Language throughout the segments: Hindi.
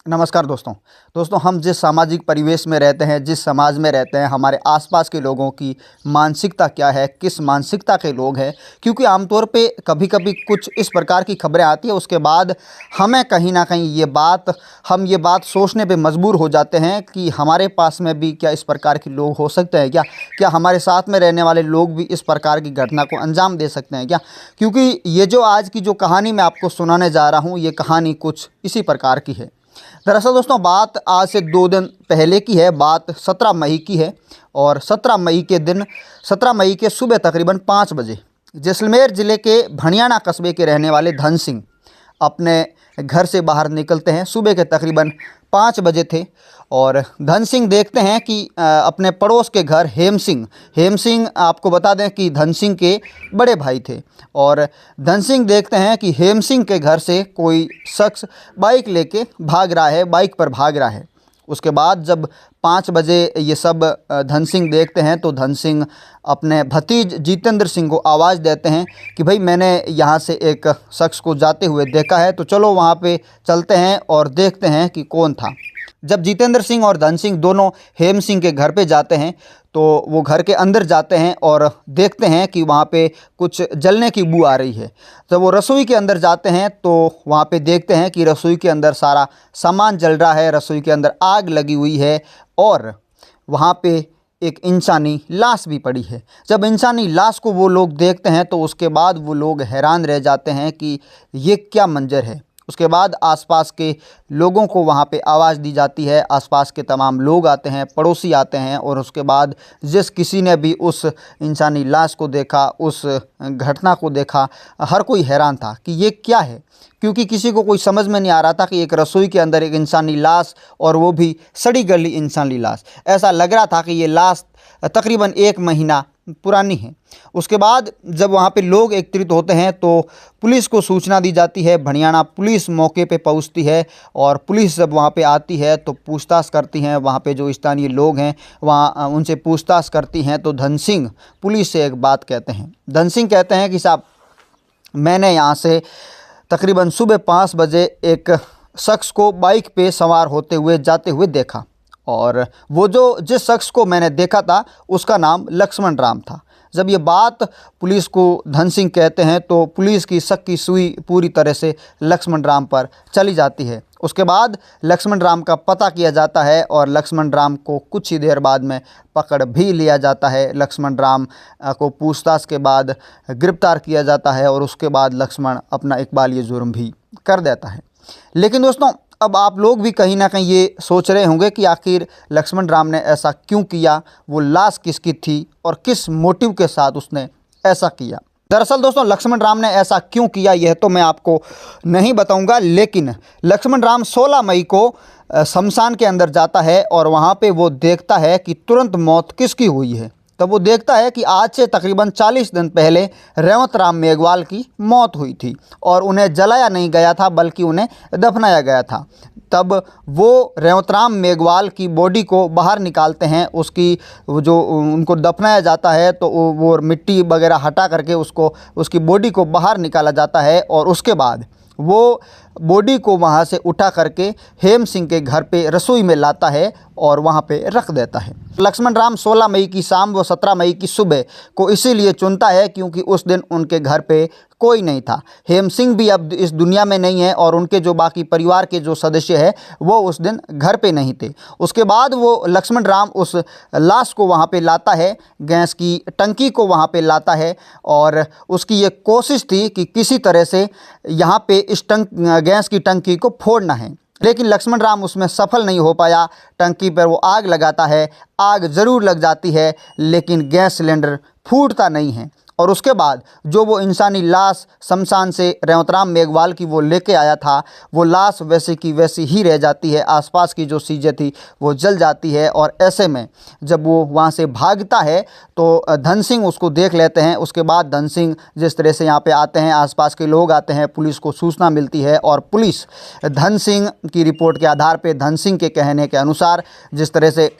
नमस्कार दोस्तों हम जिस सामाजिक परिवेश में रहते हैं, जिस समाज में रहते हैं, हमारे आसपास के लोगों की मानसिकता क्या है, किस मानसिकता के लोग हैं। क्योंकि आमतौर पे कभी-कभी कुछ इस प्रकार की खबरें आती हैं, उसके बाद हमें कहीं न कहीं हम ये बात सोचने पे मजबूर हो जाते हैं कि हमारे पास में भी क्या इस प्रकार के लोग हो सकते हैं क्या? क्या हमारे साथ में रहने वाले लोग भी इस प्रकार की घटना को अंजाम दे सकते हैं क्या? क्योंकि ये जो आज की जो कहानी मैं आपको सुनाने जा रहा हूँ, ये कहानी कुछ इसी प्रकार की है। दरअसल दोस्तों, बात आज से 2 दिन पहले की है। बात 17 मई की है और 17 मई के सुबह तकरीबन 5 बजे जैसलमेर ज़िले के भनियाना कस्बे के रहने वाले धन सिंह अपने घर से बाहर निकलते हैं। सुबह के तकरीबन 5 बजे थे और धन सिंह देखते हैं कि अपने पड़ोस के घर हेम सिंह आपको बता दें कि धन सिंह के बड़े भाई थे। और धन सिंह देखते हैं कि हेम सिंह के घर से कोई शख्स बाइक लेके भाग रहा है, बाइक पर भाग रहा है। उसके बाद जब 5 बजे ये सब धन सिंह देखते हैं तो धन सिंह अपने भतीज जितेंद्र सिंह को आवाज़ देते हैं कि भाई, मैंने यहाँ से एक शख्स को जाते हुए देखा है, तो चलो वहाँ पे चलते हैं और देखते हैं कि कौन था। जब जितेंद्र सिंह और धन सिंह दोनों हेम सिंह के घर पे जाते हैं तो वो घर के अंदर जाते हैं और देखते हैं कि वहाँ पे कुछ जलने की बू आ रही है। जब वो रसोई के अंदर जाते हैं तो वहाँ पे देखते हैं कि रसोई के अंदर सारा सामान जल रहा है, रसोई के अंदर आग लगी हुई है और वहाँ पे एक इंसानी लाश भी पड़ी है। जब इंसानी लाश को वो लोग देखते हैं तो उसके बाद वो लोग हैरान रह जाते हैं कि ये क्या मंजर है। उसके बाद आसपास के लोगों को वहाँ पे आवाज़ दी जाती है। आसपास के तमाम लोग आते हैं, पड़ोसी आते हैं और उसके बाद जिस किसी ने भी उस इंसानी लाश को देखा, उस घटना को देखा, हर कोई हैरान था कि ये क्या है। क्योंकि किसी को कोई समझ में नहीं आ रहा था कि एक रसोई के अंदर एक इंसानी लाश, और वो भी सड़ी गली इंसानी लाश। ऐसा लग रहा था कि ये लाश तकरीबन 1 महीना पुरानी है। उसके बाद जब वहाँ पे लोग एकत्रित होते हैं तो पुलिस को सूचना दी जाती है। भनियाना पुलिस मौके पे पहुँचती है और पुलिस जब वहाँ पे आती है तो पूछताछ करती हैं। वहाँ पे जो स्थानीय लोग हैं वहाँ उनसे पूछताछ करती हैं तो धन सिंह पुलिस से एक बात कहते हैं। धन सिंह कहते हैं कि साहब, मैंने यहाँ से तकरीबन सुबह 5 बजे एक शख्स को बाइक पे सवार होते हुए जाते हुए देखा और वो जिस शख्स को मैंने देखा था उसका नाम लक्ष्मण राम था। जब ये बात पुलिस को धन सिंह कहते हैं तो पुलिस की शक की सुई पूरी तरह से लक्ष्मण राम पर चली जाती है। उसके बाद लक्ष्मण राम का पता किया जाता है और लक्ष्मण राम को कुछ ही देर बाद में पकड़ भी लिया जाता है। लक्ष्मण राम को पूछताछ के बाद गिरफ्तार किया जाता है और उसके बाद लक्ष्मण अपना इकबालिया जुर्म भी कर देता है। लेकिन दोस्तों, अब आप लोग भी कहीं ना कहीं ये सोच रहे होंगे कि आखिर लक्ष्मण राम ने ऐसा क्यों किया, वो लाश किसकी थी और किस मोटिव के साथ उसने ऐसा किया। दरअसल दोस्तों, लक्ष्मण राम ने ऐसा क्यों किया यह तो मैं आपको नहीं बताऊंगा, लेकिन लक्ष्मण राम 16 मई को शमशान के अंदर जाता है और वहाँ पे वो देखता है कि तुरंत मौत किसकी हुई है। तब वो देखता है कि आज से तकरीबन 40 दिन पहले रेवत राम मेघवाल की मौत हुई थी और उन्हें जलाया नहीं गया था बल्कि उन्हें दफनाया गया था। तब वो रेवत राम मेघवाल की बॉडी को बाहर निकालते हैं। उसकी जो उनको दफनाया जाता है तो वो मिट्टी वगैरह हटा करके उसकी बॉडी को बाहर निकाला जाता है और उसके बाद वो बॉडी को वहाँ से उठा करके हेम सिंह के घर पे रसोई में लाता है और वहाँ पे रख देता है। लक्ष्मण राम 16 मई की शाम व 17 मई की सुबह को इसीलिए चुनता है क्योंकि उस दिन उनके घर पे कोई नहीं था। हेम सिंह भी अब इस दुनिया में नहीं है और उनके जो बाकी परिवार के जो सदस्य हैं वो उस दिन घर पे नहीं थे। उसके बाद वो लक्ष्मण राम उस लाश को वहाँ पे लाता है, गैस की टंकी को वहाँ पे लाता है और उसकी ये कोशिश थी कि किसी तरह से यहाँ पे इस गैस की टंकी को फोड़ना है। लेकिन लक्ष्मण राम उसमें सफल नहीं हो पाया। टंकी पर वो आग लगाता है, आग ज़रूर लग जाती है लेकिन गैस सिलेंडर फूटता नहीं है। और उसके बाद जो वो इंसानी लाश शमशान से रेवतराम मेघवाल की वो लेके आया था, वो लाश वैसे की वैसी ही रह जाती है। आसपास की जो चीज़ें थी वो जल जाती है और ऐसे में जब वो वहाँ से भागता है तो धन सिंह उसको देख लेते हैं। उसके बाद धन सिंह जिस तरह से यहाँ पे आते हैं, आसपास के लोग आते हैं, पुलिस को सूचना मिलती है और पुलिस धन सिंह की रिपोर्ट के आधार पर, धन सिंह के कहने के अनुसार, जिस तरह से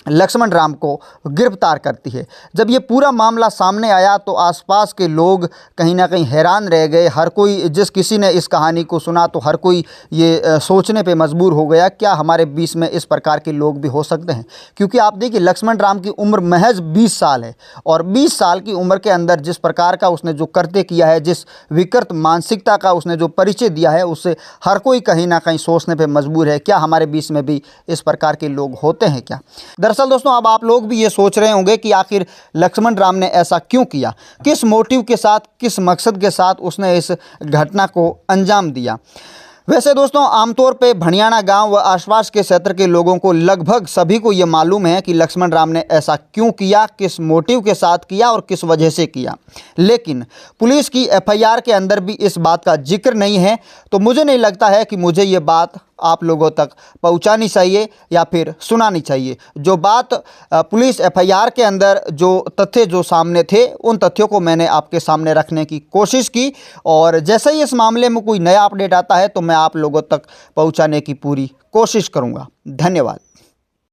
लक्ष्मण राम को गिरफ्तार करती है। जब ये पूरा मामला सामने आया तो आसपास के लोग कहीं ना कहीं हैरान रह गए। हर कोई, जिस किसी ने इस कहानी को सुना तो हर कोई ये सोचने पे मजबूर हो गया, क्या हमारे बीच में इस प्रकार के लोग भी हो सकते हैं। क्योंकि आप देखिए, लक्ष्मण राम की उम्र महज 20 साल है और 20 साल की उम्र के अंदर जिस प्रकार का उसने जो कृत्य किया है, जिस विकृत मानसिकता का उसने जो परिचय दिया है, उससे हर कोई कहीं ना कहीं सोचने पे मजबूर है, क्या हमारे बीच में भी इस प्रकार के लोग होते हैं क्या। दरअसल दोस्तों, अब आप लोग भी ये सोच रहे होंगे कि आखिर लक्ष्मण राम ने ऐसा क्यों किया, किस मोटिव के साथ, किस मकसद के साथ उसने इस घटना को अंजाम दिया। वैसे दोस्तों, आमतौर पे भणियाना गांव व आसपास के क्षेत्र के लोगों को, लगभग सभी को ये मालूम है कि लक्ष्मण राम ने ऐसा क्यों किया, किस मोटिव के साथ किया और किस वजह से किया। लेकिन पुलिस की एफआईआर के अंदर भी इस बात का जिक्र नहीं है। तो मुझे नहीं लगता है कि मुझे ये बात आप लोगों तक पहुंचानी चाहिए या फिर सुनानी चाहिए। जो बात पुलिस एफआईआर के अंदर, जो तथ्य जो सामने थे, उन तथ्यों को मैंने आपके सामने रखने की कोशिश की और जैसे ही इस मामले में कोई नया अपडेट आता है तो मैं आप लोगों तक पहुंचाने की पूरी कोशिश करूंगा। धन्यवाद।